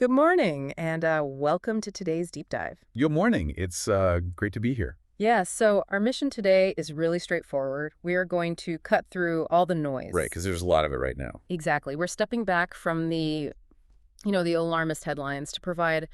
Good morning, and welcome to today's deep dive. Good morning. It's great to be here. Yeah, so our mission today is really straightforward. We are going to cut through all the Right, noise. because there's a lot of it right now. Exactly. We're stepping back from the alarmist headlines to provide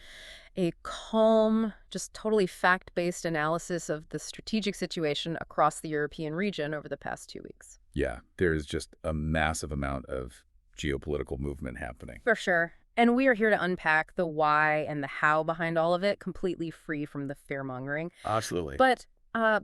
a calm, just totally fact-based analysis of the strategic situation across the European region over the past 2 weeks. Yeah, there's just a massive amount of geopolitical movement happening. For sure. And we are here to unpack the why and the how behind all of it, completely free from the fear-mongering. Absolutely. But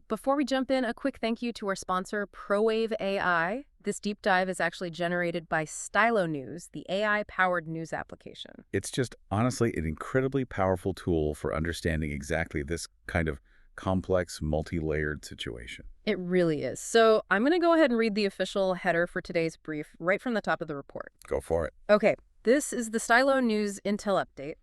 before we jump in, a quick thank you to our sponsor, ProWave AI. This deep dive is actually generated by Stylo News, the AI-powered news application. It's just honestly an incredibly powerful tool for understanding exactly this kind of complex, multi-layered situation. It really is. So I'm going to go ahead and read the official header for today's brief right from the top of the report. Go for it. Okay, this is the Stylo News Intel Update,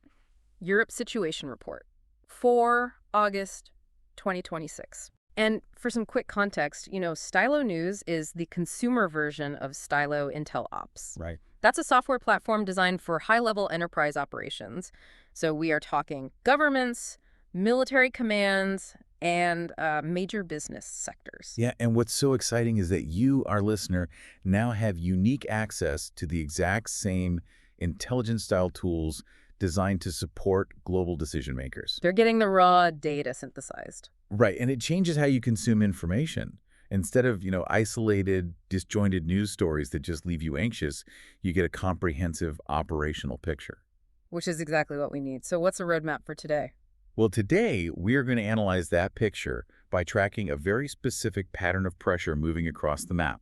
Europe Situation Report, 4 August 2026. And for some quick context, Stylo News is the consumer version of Stylo Intel Ops. Right. That's a software platform designed for high-level enterprise operations. So we are talking governments, military commands, and major business sectors. Yeah, and what's so exciting is that you, our listener, now have unique access to the exact same intelligence-style tools designed to support global decision makers. They're getting the raw data synthesized. Right, and it changes how you consume information. Instead of, isolated, disjointed news stories that just leave you anxious, you get a comprehensive operational picture. Which is exactly what we need. So what's the roadmap for today? Well, today, we are going to analyze that picture by tracking a very specific pattern of pressure moving across the map.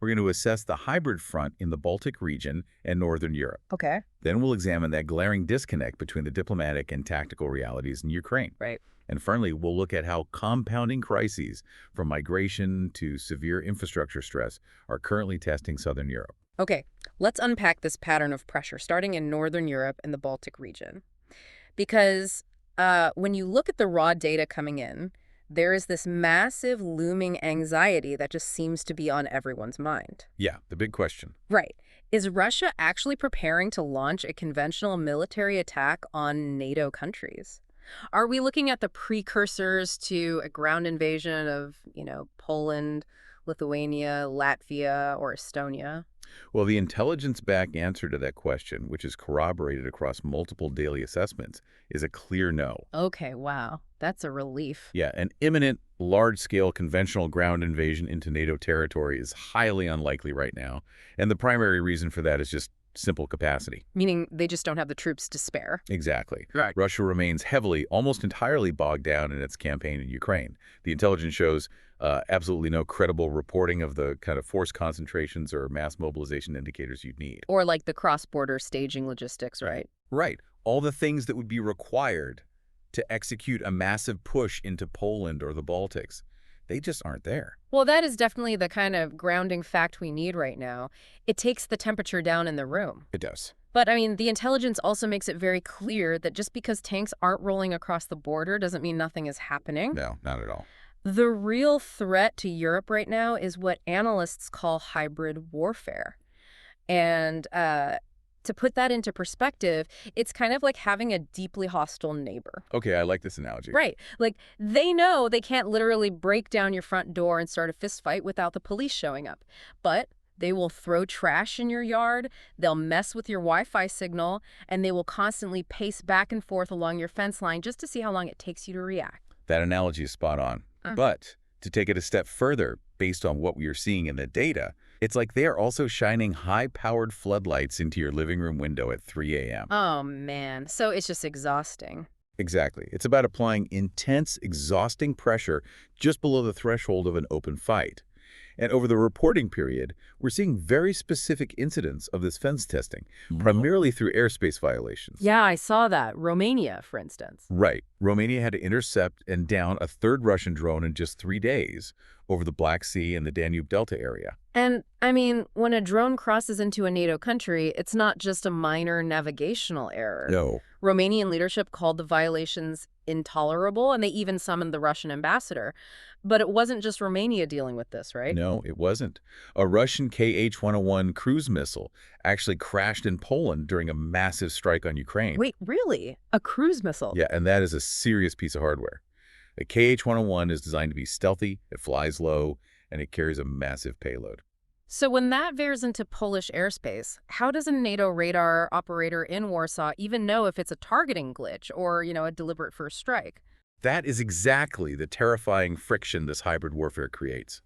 We're going to assess the hybrid front in the Baltic region and Northern Europe. Okay. Then we'll examine that glaring disconnect between the diplomatic and tactical realities in Ukraine. Right. And finally, we'll look at how compounding crises, from migration to severe infrastructure stress, are currently testing Southern Europe. Okay, let's unpack this pattern of pressure, starting in Northern Europe and the Baltic region. Because when you look at the raw data coming in, there is this massive looming anxiety that just seems to be on everyone's mind. Yeah, the big question. Right. Is Russia actually preparing to launch a conventional military attack on NATO countries? Are we looking at the precursors to a ground invasion of, Poland, Lithuania, Latvia, or Estonia? Well, the intelligence-backed answer to that question, which is corroborated across multiple daily assessments, is a clear no. Okay, wow. That's a relief. Yeah, an imminent, large-scale conventional ground invasion into NATO territory is highly unlikely right now, and the primary reason for that is just simple capacity. Meaning they just don't have the troops to spare. Exactly. Right. Russia remains heavily, almost entirely bogged down in its campaign in Ukraine. The intelligence shows absolutely no credible reporting of the kind of force concentrations or mass mobilization indicators you'd need. Or like the cross-border staging logistics, right? Right. All the things that would be required to execute a massive push into Poland or the Baltics, they just aren't there. Well, that is definitely the kind of grounding fact we need right now. It takes the temperature down in the room. It does. But, the intelligence also makes it very clear that just because tanks aren't rolling across the border doesn't mean nothing is happening. No, not at all. The real threat to Europe right now is what analysts call hybrid warfare. And to put that into perspective, it's kind of like having a deeply hostile neighbor. Okay, I like this analogy. Right. Like, they know they can't literally break down your front door and start a fist fight without the police showing up. But they will throw trash in your yard, they'll mess with your Wi-Fi signal, and they will constantly pace back and forth along your fence line just to see how long it takes you to react. That analogy is spot on. But to take it a step further, based on what we are seeing in the data, it's like they are also shining high-powered floodlights into your living room window at 3 a.m. Oh, man. So it's just exhausting. Exactly. It's about applying intense, exhausting pressure just below the threshold of an open fight. And over the reporting period, we're seeing very specific incidents of this fence testing, primarily through airspace violations. Yeah, I saw that. Romania, for instance. Right. Romania had to intercept and down a third Russian drone in just 3 days, over the Black Sea and the Danube Delta area. And, I mean, when a drone crosses into a NATO country, it's not just a minor navigational error. No. Romanian leadership called the violations intolerable, and they even summoned the Russian ambassador. But it wasn't just Romania dealing with this, right? No, it wasn't. A Russian Kh-101 cruise missile actually crashed in Poland during a massive strike on Ukraine. Wait, really? A cruise missile? Yeah, and that is a serious piece of hardware. A Kh-101 is designed to be stealthy, it flies low, and it carries a massive payload. So when that veers into Polish airspace, how does a NATO radar operator in Warsaw even know if it's a targeting glitch or, a deliberate first strike? That is exactly the terrifying friction this hybrid warfare creates.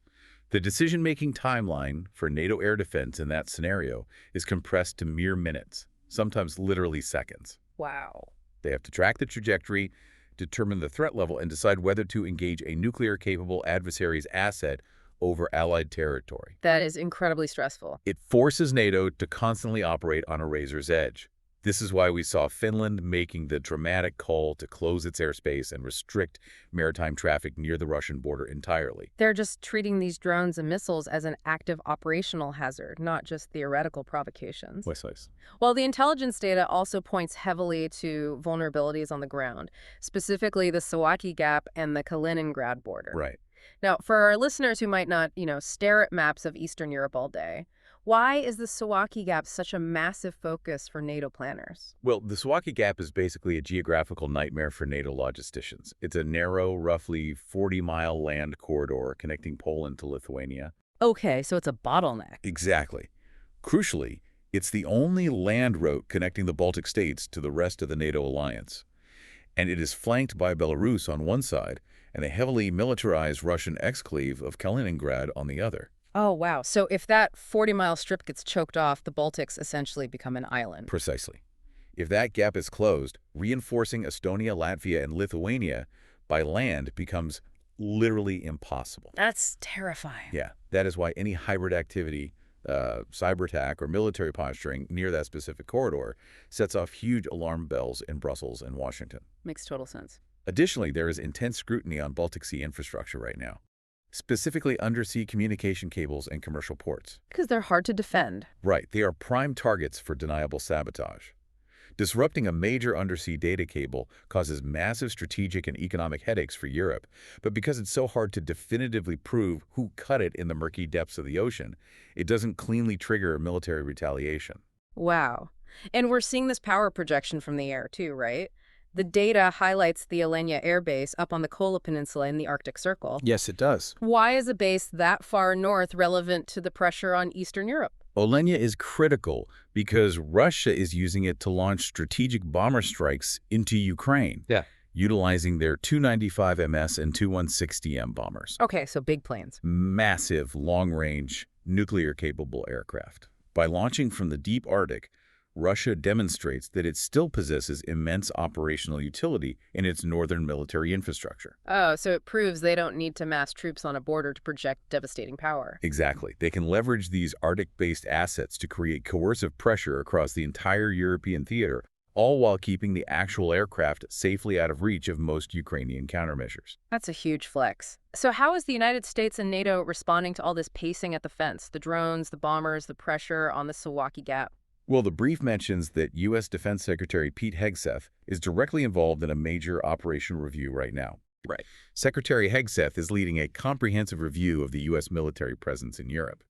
The decision-making timeline for NATO air defense in that scenario is compressed to mere minutes, sometimes literally seconds. Wow. They have to track the trajectory, determine the threat level, and decide whether to engage a nuclear-capable adversary's asset over Allied territory. That is incredibly stressful. It forces NATO to constantly operate on a razor's edge. This is why we saw Finland making the dramatic call to close its airspace and restrict maritime traffic near the Russian border entirely. They're just treating these drones and missiles as an active operational hazard, not just theoretical provocations. Precise. Well, the intelligence data also points heavily to vulnerabilities on the ground, specifically the Suwałki Gap and the Kaliningrad border. Right. Now, for our listeners who might not, stare at maps of Eastern Europe all day, why is the Suwałki Gap such a massive focus for NATO planners? Well, the Suwałki Gap is basically a geographical nightmare for NATO logisticians. It's a narrow, roughly 40-mile land corridor connecting Poland to Lithuania. Okay, so it's a bottleneck. Exactly. Crucially, it's the only land route connecting the Baltic states to the rest of the NATO alliance. And it is flanked by Belarus on one side and a heavily militarized Russian exclave of Kaliningrad on the other. Oh, wow. So if that 40-mile strip gets choked off, the Baltics essentially become an island. Precisely. If that gap is closed, reinforcing Estonia, Latvia, and Lithuania by land becomes literally impossible. That's terrifying. Yeah, that is why any hybrid activity, cyber attack, or military posturing near that specific corridor sets off huge alarm bells in Brussels and Washington. Makes total sense. Additionally, there is intense scrutiny on Baltic Sea infrastructure right now, specifically undersea communication cables and commercial ports. Because they're hard to defend. Right, they are prime targets for deniable sabotage. Disrupting a major undersea data cable causes massive strategic and economic headaches for Europe, but because it's so hard to definitively prove who cut it in the murky depths of the ocean, it doesn't cleanly trigger military retaliation. Wow. And we're seeing this power projection from the air too, right? The data highlights the Alenia Air Base up on the Kola Peninsula in the Arctic Circle. Yes, it does. Why is a base that far north relevant to the pressure on Eastern Europe? Alenia is critical because Russia is using it to launch strategic bomber strikes into Ukraine, utilizing their 295MS and 2160M bombers. Okay, so big planes. Massive, long-range, nuclear-capable aircraft. By launching from the deep Arctic, Russia demonstrates that it still possesses immense operational utility in its northern military infrastructure. Oh, so it proves they don't need to mass troops on a border to project devastating power. Exactly. They can leverage these Arctic-based assets to create coercive pressure across the entire European theater, all while keeping the actual aircraft safely out of reach of most Ukrainian countermeasures. That's a huge flex. So how is the United States and NATO responding to all this pacing at the fence? The drones, the bombers, the pressure on the Suwałki Gap? Well, the brief mentions that U.S. Defense Secretary Pete Hegseth is directly involved in a major operation review right now. Right. Secretary Hegseth is leading a comprehensive review of the U.S. military presence in Europe.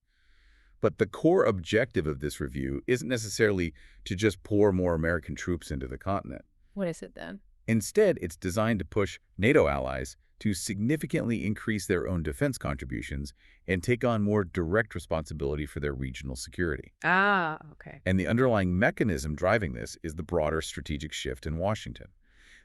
But the core objective of this review isn't necessarily to just pour more American troops into the continent. What is it then? Instead, it's designed to push NATO allies to significantly increase their own defense contributions and take on more direct responsibility for their regional security. Ah, okay. And the underlying mechanism driving this is the broader strategic shift in Washington.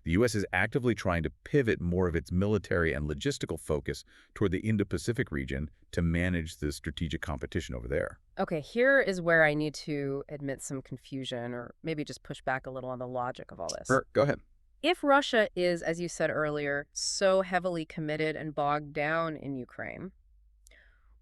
The U.S. is actively trying to pivot more of its military and logistical focus toward the Indo-Pacific region to manage the strategic competition over there. Okay, here is where I need to admit some confusion or maybe just push back a little on the logic of all this. Sure, go ahead. If Russia is, as you said earlier, so heavily committed and bogged down in Ukraine,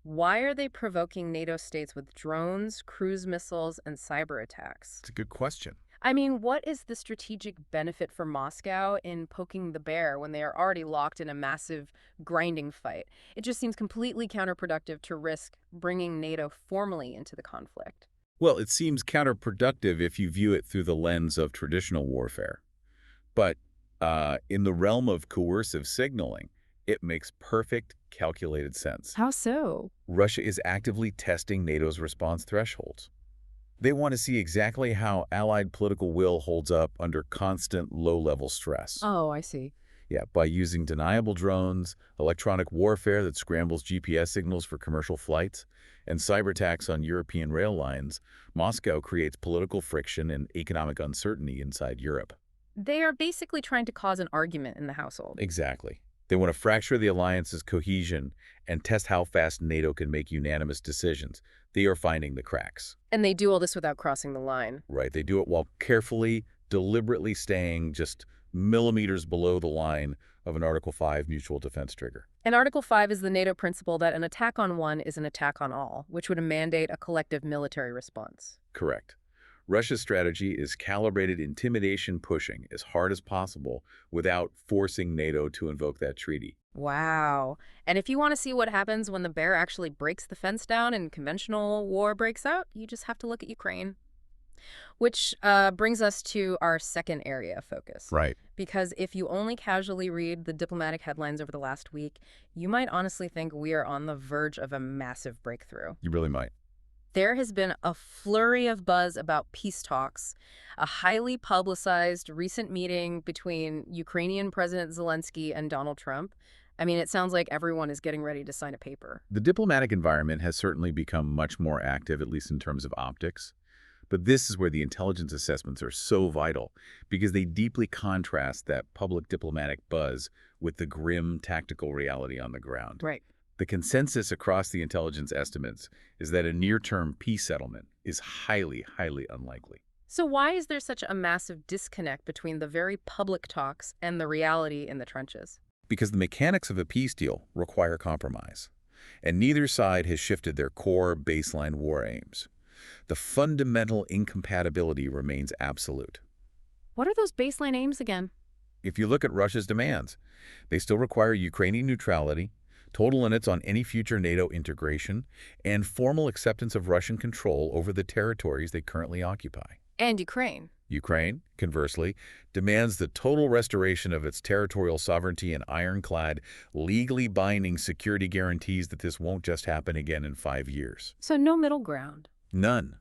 why are they provoking NATO states with drones, cruise missiles, and cyber attacks? It's a good question. I mean, what is the strategic benefit for Moscow in poking the bear when they are already locked in a massive grinding fight? It just seems completely counterproductive to risk bringing NATO formally into the conflict. Well, it seems counterproductive if you view it through the lens of traditional warfare. But in the realm of coercive signaling, it makes perfect, calculated sense. How so? Russia is actively testing NATO's response thresholds. They want to see exactly how Allied political will holds up under constant low-level stress. Oh, I see. Yeah, by using deniable drones, electronic warfare that scrambles GPS signals for commercial flights, and cyber attacks on European rail lines, Moscow creates political friction and economic uncertainty inside Europe. They are basically trying to cause an argument in the household. Exactly. They want to fracture the alliance's cohesion and test how fast NATO can make unanimous decisions. They are finding the cracks. And they do all this without crossing the line. Right. They do it while carefully, deliberately staying just millimeters below the line of an Article 5 mutual defense trigger. And Article 5 is the NATO principle that an attack on one is an attack on all, which would mandate a collective military response. Correct. Russia's strategy is calibrated intimidation, pushing as hard as possible without forcing NATO to invoke that treaty. Wow. And if you want to see what happens when the bear actually breaks the fence down and conventional war breaks out, you just have to look at Ukraine. Which brings us to our second area of focus. Right. Because if you only casually read the diplomatic headlines over the last week, you might honestly think we are on the verge of a massive breakthrough. You really might. There has been a flurry of buzz about peace talks, a highly publicized recent meeting between Ukrainian President Zelensky and Donald Trump. I mean, it sounds like everyone is getting ready to sign a paper. The diplomatic environment has certainly become much more active, at least in terms of optics. But this is where the intelligence assessments are so vital, because they deeply contrast that public diplomatic buzz with the grim tactical reality on the ground. Right. The consensus across the intelligence estimates is that a near-term peace settlement is highly, highly unlikely. So why is there such a massive disconnect between the very public talks and the reality in the trenches? Because the mechanics of a peace deal require compromise, and neither side has shifted their core baseline war aims. The fundamental incompatibility remains absolute. What are those baseline aims again? If you look at Russia's demands, they still require Ukrainian neutrality, total limits on any future NATO integration, and formal acceptance of Russian control over the territories they currently occupy. And Ukraine. Ukraine, conversely, demands the total restoration of its territorial sovereignty and ironclad, legally binding security guarantees that this won't just happen again in 5 years. So no middle ground. None.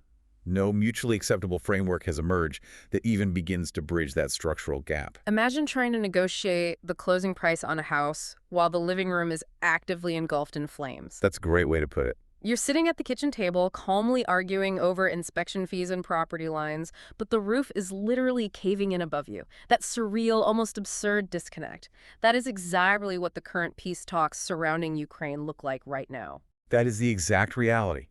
No mutually acceptable framework has emerged that even begins to bridge that structural gap. Imagine trying to negotiate the closing price on a house while the living room is actively engulfed in flames. That's a great way to put it. You're sitting at the kitchen table, calmly arguing over inspection fees and property lines, but the roof is literally caving in above you. That surreal, almost absurd disconnect. That is exactly what the current peace talks surrounding Ukraine look like right now. That is the exact reality.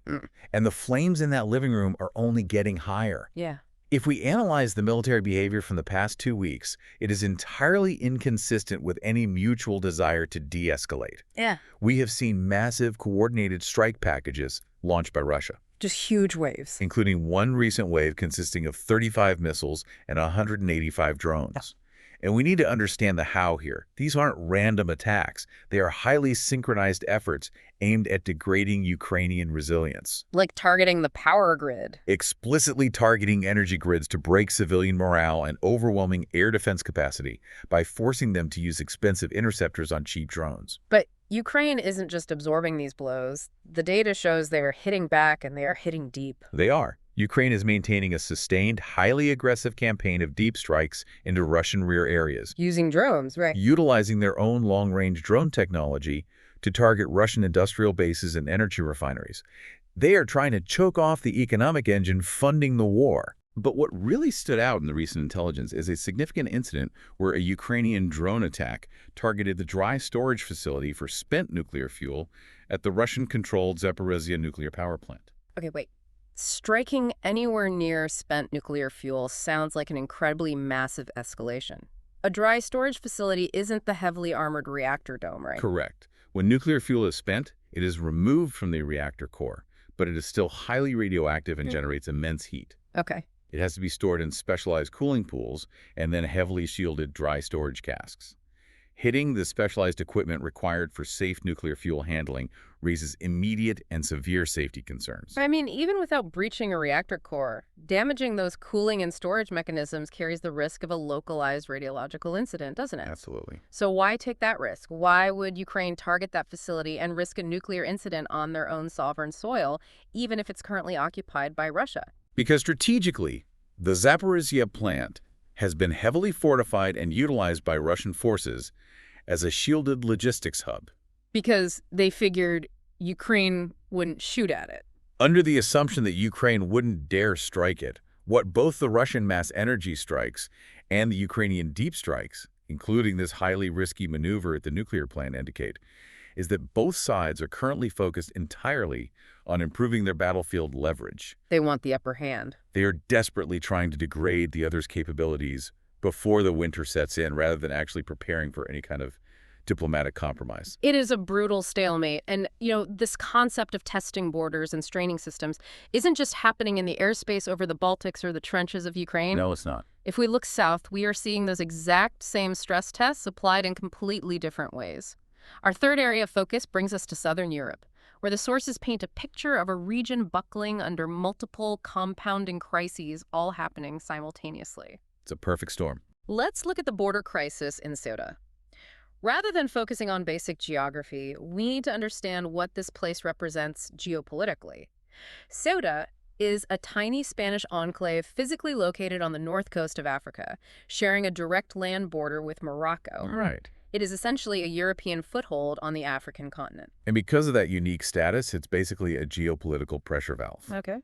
And the flames in that living room are only getting higher. Yeah. If we analyze the military behavior from the past 2 weeks, it is entirely inconsistent with any mutual desire to de-escalate. Yeah. We have seen massive coordinated strike packages launched by Russia, Just huge waves. including one recent wave consisting of 35 missiles and 185 drones. And we need to understand the how here. These aren't random attacks. They are highly synchronized efforts aimed at degrading Ukrainian resilience, Like targeting the power grid. explicitly targeting energy grids to break civilian morale and overwhelming air defense capacity by forcing them to use expensive interceptors on cheap drones. But Ukraine isn't just absorbing these blows. The data shows they are hitting back and they are hitting deep. They are. Ukraine is maintaining a sustained, highly aggressive campaign of deep strikes into Russian rear areas, Using drones, right? utilizing their own long-range drone technology to target Russian industrial bases and energy refineries. They are trying to choke off the economic engine funding the war. But what really stood out in the recent intelligence is a significant incident where a Ukrainian drone attack targeted the dry storage facility for spent nuclear fuel at the Russian-controlled Zaporizhzhia nuclear power plant. Okay, wait. Striking anywhere near spent nuclear fuel sounds like an incredibly massive escalation. A dry storage facility isn't the heavily armored reactor dome, right? Correct. When nuclear fuel is spent, it is removed from the reactor core, but it is still highly radioactive and generates immense heat. Okay. It has to be stored in specialized cooling pools and then heavily shielded dry storage casks. Hitting the specialized equipment required for safe nuclear fuel handling raises immediate and severe safety concerns. I mean, even without breaching a reactor core, damaging those cooling and storage mechanisms carries the risk of a localized radiological incident, doesn't it? Absolutely. So why take that risk? Why would Ukraine target that facility and risk a nuclear incident on their own sovereign soil, even if it's currently occupied by Russia? Because strategically, the Zaporizhia plant has been heavily fortified and utilized by Russian forces as a shielded logistics hub. Because they figured Ukraine wouldn't shoot at it. Under the assumption that Ukraine wouldn't dare strike it, what both the Russian mass energy strikes and the Ukrainian deep strikes, including this highly risky maneuver at the nuclear plant, indicate, is that both sides are currently focused entirely on improving their battlefield leverage. They want the upper hand. They are desperately trying to degrade the other's capabilities before the winter sets in, rather than actually preparing for any kind of diplomatic compromise. It is a brutal stalemate. And, this concept of testing borders and straining systems isn't just happening in the airspace over the Baltics or the trenches of Ukraine. No, it's not. If we look south, we are seeing those exact same stress tests applied in completely different ways. Our third area of focus brings us to southern Europe, where the sources paint a picture of a region buckling under multiple compounding crises all happening simultaneously. It's a perfect storm. Let's look at the border crisis in Ceuta. Rather than focusing on basic geography, we need to understand what this place represents geopolitically. Ceuta is a tiny Spanish enclave physically located on the north coast of Africa, sharing a direct land border with Morocco. All right. It is essentially a European foothold on the African continent. And because of that unique status, it's basically a geopolitical pressure valve. Okay.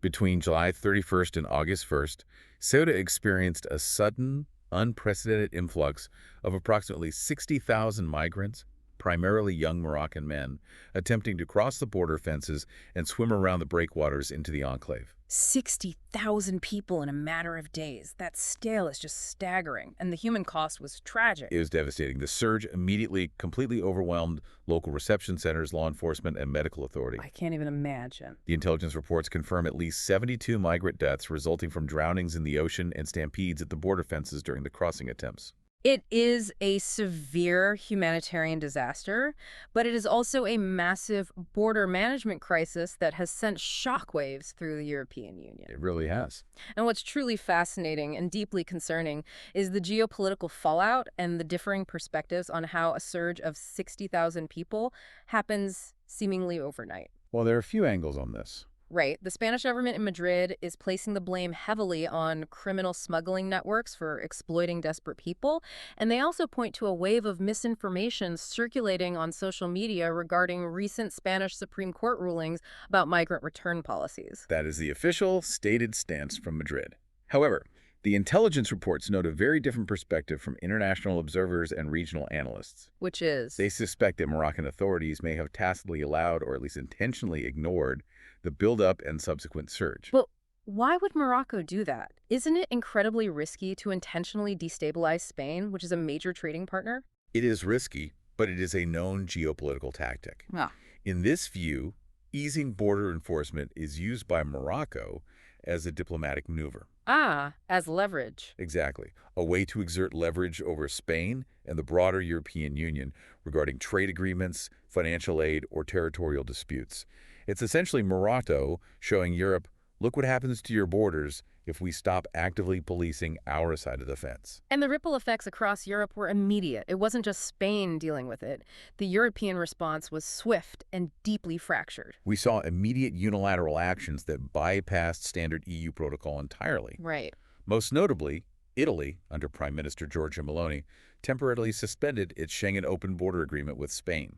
Between July 31st and August 1st, Ceuta experienced a sudden, unprecedented influx of approximately 60,000 migrants, primarily young Moroccan men, attempting to cross the border fences and swim around the breakwaters into the enclave. 60,000 people in a matter of days. That scale is just staggering, and the human cost was tragic. It was devastating. The surge immediately completely overwhelmed local reception centers, law enforcement, and medical authority. I can't even imagine. The intelligence reports confirm at least 72 migrant deaths resulting from drownings in the ocean and stampedes at the border fences during the crossing attempts. It is a severe humanitarian disaster, but it is also a massive border management crisis that has sent shockwaves through the European Union. It really has. And what's truly fascinating and deeply concerning is the geopolitical fallout and the differing perspectives on how a surge of 60,000 people happens seemingly overnight. Well, there are a few angles on this. Right. The Spanish government in Madrid is placing the blame heavily on criminal smuggling networks for exploiting desperate people. And they also point to a wave of misinformation circulating on social media regarding recent Spanish Supreme Court rulings about migrant return policies. That is the official, stated stance from Madrid. However, the intelligence reports note a very different perspective from international observers and regional analysts. Which is? They suspect that Moroccan authorities may have tacitly allowed, or at least intentionally ignored, the buildup and subsequent surge. But why would Morocco do that? Isn't it incredibly risky to intentionally destabilize Spain, which is a major trading partner? It is risky, but it is a known geopolitical tactic. Ah. In this view, easing border enforcement is used by Morocco as a diplomatic maneuver. Ah, as leverage. Exactly. A way to exert leverage over Spain and the broader European Union regarding trade agreements, financial aid, or territorial disputes. It's essentially Morocco showing Europe, look what happens to your borders if we stop actively policing our side of the fence. And the ripple effects across Europe were immediate. It wasn't just Spain dealing with it. The European response was swift and deeply fractured. We saw immediate unilateral actions that bypassed standard EU protocol entirely. Right. Most notably, Italy, under Prime Minister Giorgia Meloni, temporarily suspended its Schengen open border agreement with Spain.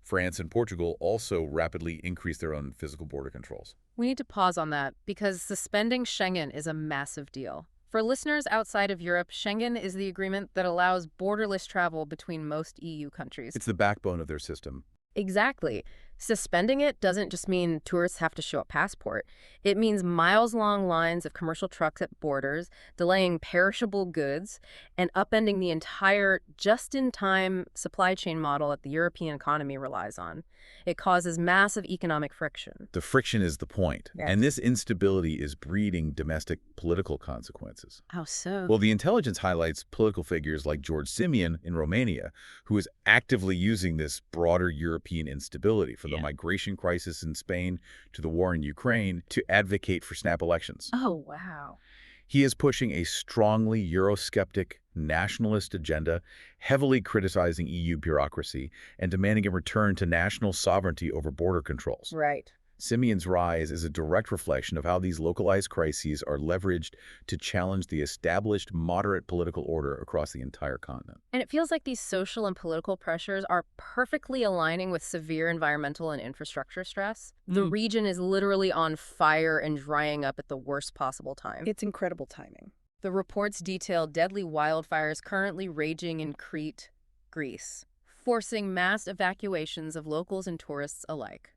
France and Portugal also rapidly increased their own physical border controls. We need to pause on that because suspending Schengen is a massive deal. For listeners outside of Europe, Schengen is the agreement that allows borderless travel between most EU countries. It's the backbone of their system. Exactly. Suspending it doesn't just mean tourists have to show a passport. It means miles-long lines of commercial trucks at borders, delaying perishable goods, and upending the entire just-in-time supply chain model that the European economy relies on. It causes massive economic friction. The friction is the point, Yes. and this instability is breeding domestic political consequences. How so? Well, the intelligence highlights political figures like George Simeon in Romania, who is actively using this broader European instability, from the migration crisis in Spain to the war in Ukraine, to advocate for snap elections. Oh, wow. He is pushing a strongly Eurosceptic, nationalist agenda, heavily criticizing EU bureaucracy and demanding a return to national sovereignty over border controls. Right. Simeon's rise is a direct reflection of how these localized crises are leveraged to challenge the established moderate political order across the entire continent. And it feels like these social and political pressures are perfectly aligning with severe environmental and infrastructure stress. The region is literally on fire and drying up at the worst possible time. It's incredible timing. The reports detail deadly wildfires currently raging in Crete, Greece, forcing mass evacuations of locals and tourists alike.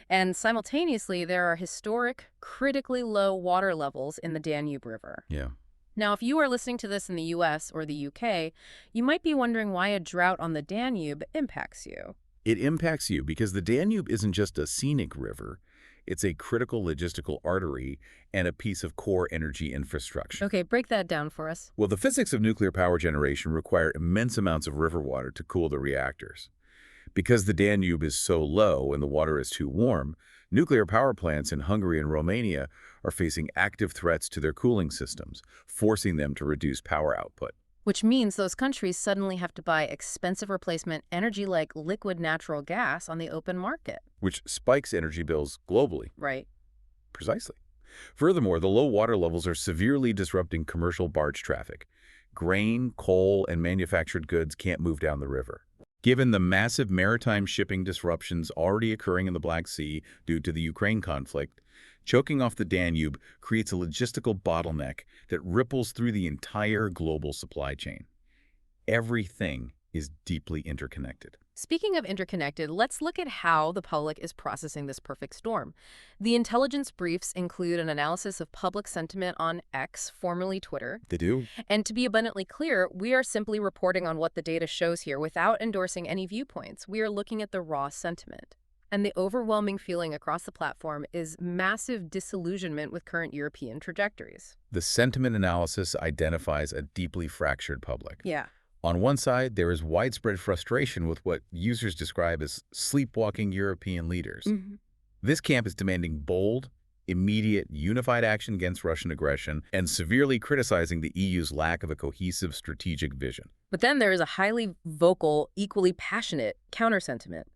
And simultaneously, there are historic, critically low water levels in the Danube River. Yeah. Now, if you are listening to this in the US or the UK, you might be wondering why a drought on the Danube impacts you. It impacts you because the Danube isn't just a scenic river. It's a critical logistical artery and a piece of core energy infrastructure. Okay, break that down for us. Well, the physics of nuclear power generation require immense amounts of river water to cool the reactors. Because the Danube is so low and the water is too warm, nuclear power plants in Hungary and Romania are facing active threats to their cooling systems, forcing them to reduce power output. Which means those countries suddenly have to buy expensive replacement energy like liquid natural gas on the open market. Which spikes energy bills globally. Right. Precisely. Furthermore, the low water levels are severely disrupting commercial barge traffic. Grain, coal, and manufactured goods can't move down the river. Given the massive maritime shipping disruptions already occurring in the Black Sea due to the Ukraine conflict, choking off the Danube creates a logistical bottleneck that ripples through the entire global supply chain. Everything is deeply interconnected. Speaking of interconnected, let's look at how the public is processing this perfect storm. The intelligence briefs include an analysis of public sentiment on X, formerly Twitter. They do. And to be abundantly clear, we are simply reporting on what the data shows here without endorsing any viewpoints. We are looking at the raw sentiment. And the overwhelming feeling across the platform is massive disillusionment with current European trajectories. The sentiment analysis identifies a deeply fractured public. Yeah. On one side, there is widespread frustration with what users describe as sleepwalking European leaders. This camp is demanding bold, immediate, unified action against Russian aggression and severely criticizing the EU's lack of a cohesive strategic vision. But then there is a highly vocal, equally passionate counter-sentiment.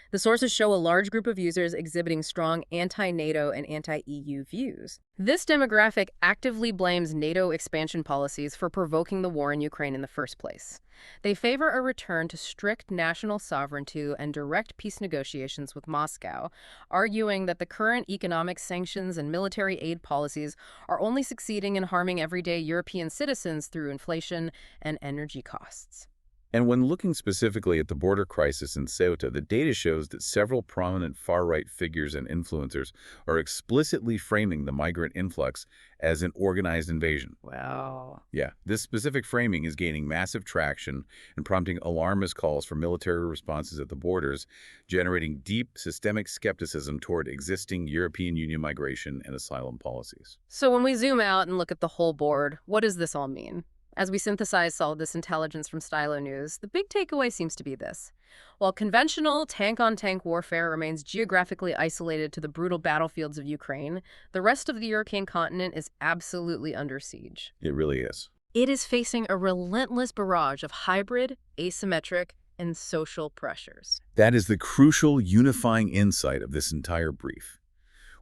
The sources show a large group of users exhibiting strong anti-NATO and anti-EU views. This demographic actively blames NATO expansion policies for provoking the war in Ukraine in the first place. They favor a return to strict national sovereignty and direct peace negotiations with Moscow, arguing that the current economic sanctions and military aid policies are only succeeding in harming everyday European citizens through inflation and energy costs. And when looking specifically at the border crisis in Ceuta, the data shows that several prominent far-right figures and influencers are explicitly framing the migrant influx as an organized invasion. Wow. Yeah, this specific framing is gaining massive traction and prompting alarmist calls for military responses at the borders, generating deep systemic skepticism toward existing European Union migration and asylum policies. So when we zoom out and look at the whole board, what does this all mean? As we synthesize all this intelligence from Stylo News, the big takeaway seems to be this. While conventional tank-on-tank warfare remains geographically isolated to the brutal battlefields of Ukraine, the rest of the European continent is absolutely under siege. It really is. It is facing a relentless barrage of hybrid, asymmetric, and social pressures. That is the crucial unifying insight of this entire brief.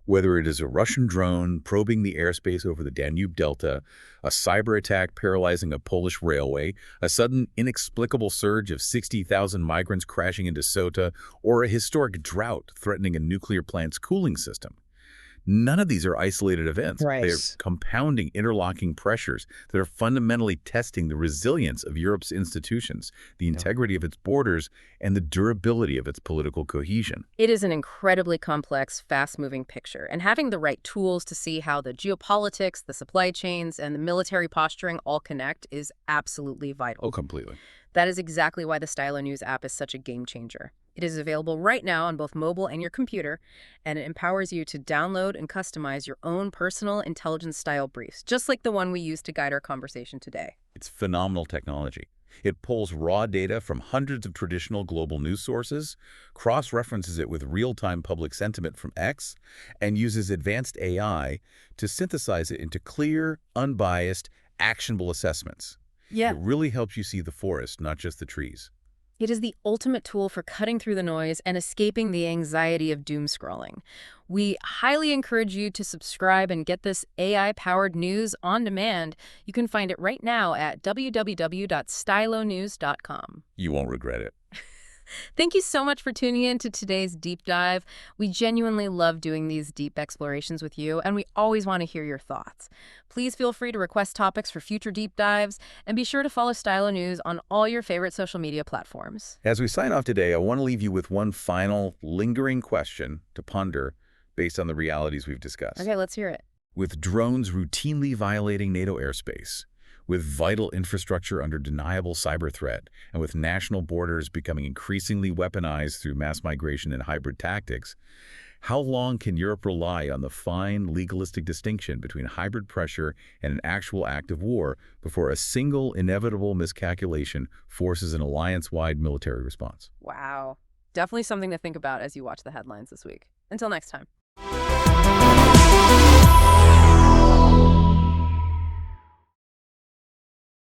Whether it is a Russian drone probing the airspace over the Danube Delta, a cyber attack paralyzing a Polish railway, a sudden inexplicable surge of 60,000 migrants crashing into Ceuta, or a historic drought threatening a nuclear plant's cooling system, None of these are isolated events. Right. They're compounding, interlocking pressures that are fundamentally testing the resilience of Europe's institutions, the integrity of its borders, and the durability of its political cohesion. It is an incredibly complex, fast-moving picture, and having the right tools to see how the geopolitics, the supply chains, and the military posturing all connect is absolutely vital. Oh, completely. That is exactly why the Stylo News app is such a game changer. It is available right now on both mobile and your computer, and it empowers you to download and customize your own personal intelligence-style briefs, just like the one we used to guide our conversation today. It's phenomenal technology. It pulls raw data from hundreds of traditional global news sources, cross-references it with real-time public sentiment from X, and uses advanced AI to synthesize it into clear, unbiased, actionable assessments. Yeah. It really helps you see the forest, not just the trees. It is the ultimate tool for cutting through the noise and escaping the anxiety of doom scrolling. We highly encourage you to subscribe and get this AI-powered news on demand. You can find it right now at www.stylonews.com. You won't regret it. Thank you so much for tuning in to today's deep dive. We genuinely love doing these deep explorations with you, and we always want to hear your thoughts. Please feel free to request topics for future deep dives, and be sure to follow Stylo News on all your favorite social media platforms. As we sign off today, I want to leave you with one final, lingering question to ponder based on the realities we've discussed. Okay, let's hear it. With drones routinely violating NATO airspace, with vital infrastructure under deniable cyber threat, and with national borders becoming increasingly weaponized through mass migration and hybrid tactics, how long can Europe rely on the fine, legalistic distinction between hybrid pressure and an actual act of war before a single, inevitable miscalculation forces an alliance-wide military response? Wow. Definitely something to think about as you watch the headlines this week. Until next time.